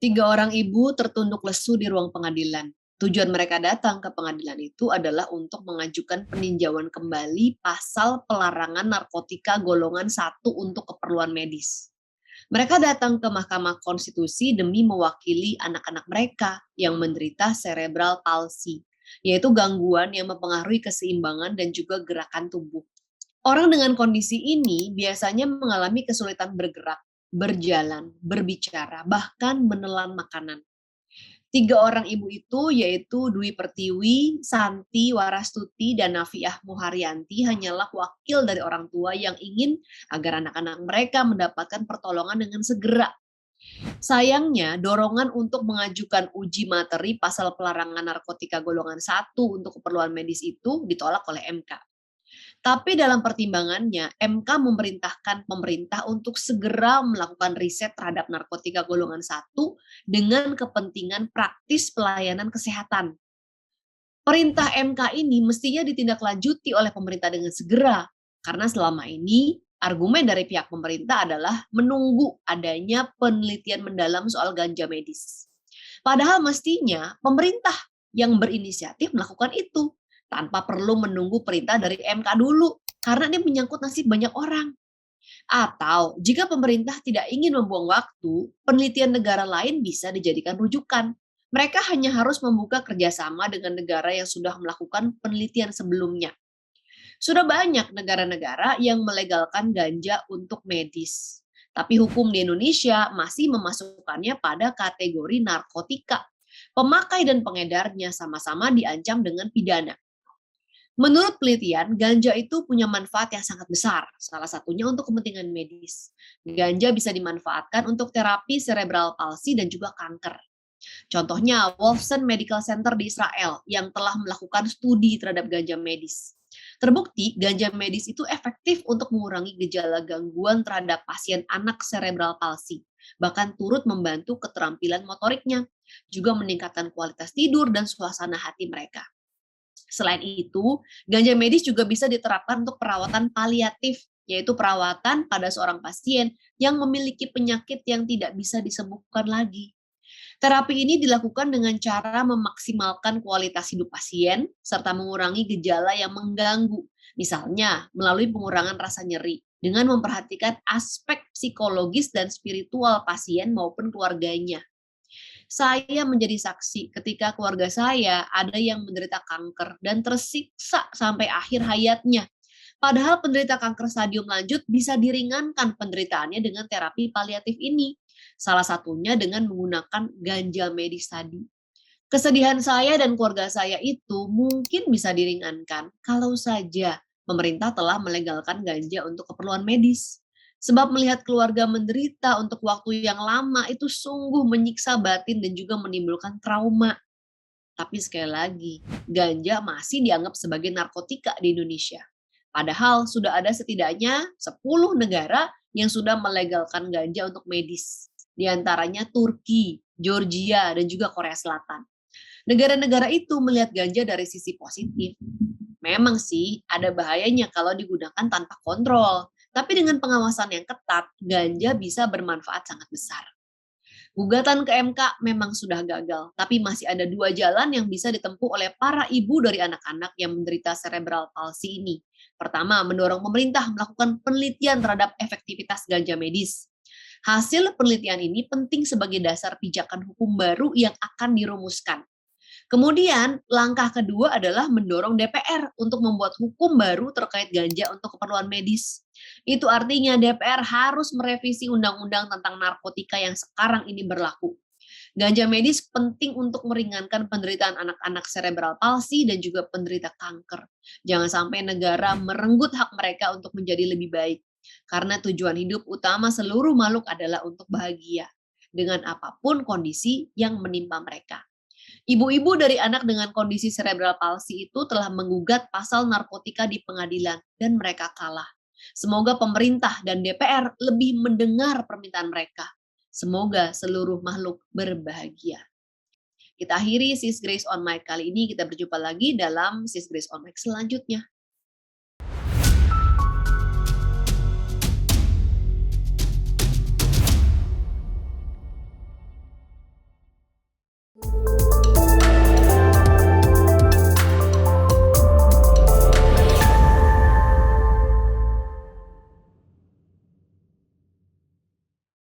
Tiga orang ibu tertunduk lesu di ruang pengadilan. Tujuan mereka datang ke pengadilan itu adalah untuk mengajukan peninjauan kembali pasal pelarangan narkotika golongan satu untuk keperluan medis. Mereka datang ke Mahkamah Konstitusi demi mewakili anak-anak mereka yang menderita cerebral palsy, yaitu gangguan yang mempengaruhi keseimbangan dan juga gerakan tubuh. Orang dengan kondisi ini biasanya mengalami kesulitan bergerak, berjalan, berbicara, bahkan menelan makanan. Tiga orang ibu itu yaitu Dwi Pertiwi, Santi Warastuti, dan Nafiah Muharyanti hanyalah wakil dari orang tua yang ingin agar anak-anak mereka mendapatkan pertolongan dengan segera. Sayangnya, dorongan untuk mengajukan uji materi pasal pelarangan narkotika golongan satu untuk keperluan medis itu ditolak oleh MK. Tapi dalam pertimbangannya, MK memerintahkan pemerintah untuk segera melakukan riset terhadap narkotika golongan satu dengan kepentingan praktis pelayanan kesehatan. Perintah MK ini mestinya ditindaklanjuti oleh pemerintah dengan segera, karena selama ini argumen dari pihak pemerintah adalah menunggu adanya penelitian mendalam soal ganja medis. Padahal mestinya pemerintah yang berinisiatif melakukan itu tanpa perlu menunggu perintah dari MK dulu, karena ini menyangkut nasib banyak orang. Atau jika pemerintah tidak ingin membuang waktu, penelitian negara lain bisa dijadikan rujukan. Mereka hanya harus membuka kerjasama dengan negara yang sudah melakukan penelitian sebelumnya. Sudah banyak negara-negara yang melegalkan ganja untuk medis. Tapi hukum di Indonesia masih memasukkannya pada kategori narkotika. Pemakai dan pengedarnya sama-sama diancam dengan pidana. Menurut penelitian, ganja itu punya manfaat yang sangat besar, salah satunya untuk kepentingan medis. Ganja bisa dimanfaatkan untuk terapi cerebral palsy dan juga kanker. Contohnya, Wolfson Medical Center di Israel yang telah melakukan studi terhadap ganja medis. Terbukti, ganja medis itu efektif untuk mengurangi gejala gangguan terhadap pasien anak cerebral palsy, bahkan turut membantu keterampilan motoriknya, juga meningkatkan kualitas tidur dan suasana hati mereka. Selain itu, ganja medis juga bisa diterapkan untuk perawatan paliatif, yaitu perawatan pada seorang pasien yang memiliki penyakit yang tidak bisa disembuhkan lagi. Terapi ini dilakukan dengan cara memaksimalkan kualitas hidup pasien serta mengurangi gejala yang mengganggu, misalnya melalui pengurangan rasa nyeri dengan memperhatikan aspek psikologis dan spiritual pasien maupun keluarganya. Saya menjadi saksi ketika keluarga saya ada yang menderita kanker dan tersiksa sampai akhir hayatnya. Padahal penderita kanker stadium lanjut bisa diringankan penderitaannya dengan terapi paliatif ini. Salah satunya dengan menggunakan ganja medis tadi. Kesedihan saya dan keluarga saya itu mungkin bisa diringankan kalau saja pemerintah telah melegalkan ganja untuk keperluan medis. Sebab melihat keluarga menderita untuk waktu yang lama itu sungguh menyiksa batin dan juga menimbulkan trauma. Tapi sekali lagi, ganja masih dianggap sebagai narkotika di Indonesia. Padahal sudah ada setidaknya 10 negara yang sudah melegalkan ganja untuk medis. Di antaranya Turki, Georgia, dan juga Korea Selatan. Negara-negara itu melihat ganja dari sisi positif. Memang sih ada bahayanya kalau digunakan tanpa kontrol. Tapi dengan pengawasan yang ketat, ganja bisa bermanfaat sangat besar. Gugatan ke MK memang sudah gagal, tapi masih ada dua jalan yang bisa ditempuh oleh para ibu dari anak-anak yang menderita cerebral palsy ini. Pertama, mendorong pemerintah melakukan penelitian terhadap efektivitas ganja medis. Hasil penelitian ini penting sebagai dasar pijakan hukum baru yang akan dirumuskan. Kemudian, langkah kedua adalah mendorong DPR untuk membuat hukum baru terkait ganja untuk keperluan medis. Itu artinya DPR harus merevisi undang-undang tentang narkotika yang sekarang ini berlaku. Ganja medis penting untuk meringankan penderitaan anak-anak cerebral palsy dan juga penderita kanker. Jangan sampai negara merenggut hak mereka untuk menjadi lebih baik. Karena tujuan hidup utama seluruh makhluk adalah untuk bahagia dengan apapun kondisi yang menimpa mereka. Ibu-ibu dari anak dengan kondisi cerebral palsy itu telah menggugat pasal narkotika di pengadilan dan mereka kalah. Semoga pemerintah dan DPR lebih mendengar permintaan mereka. Semoga seluruh makhluk berbahagia. Kita akhiri Sis Grace on Mic kali ini. Kita berjumpa lagi dalam Sis Grace on Mic selanjutnya.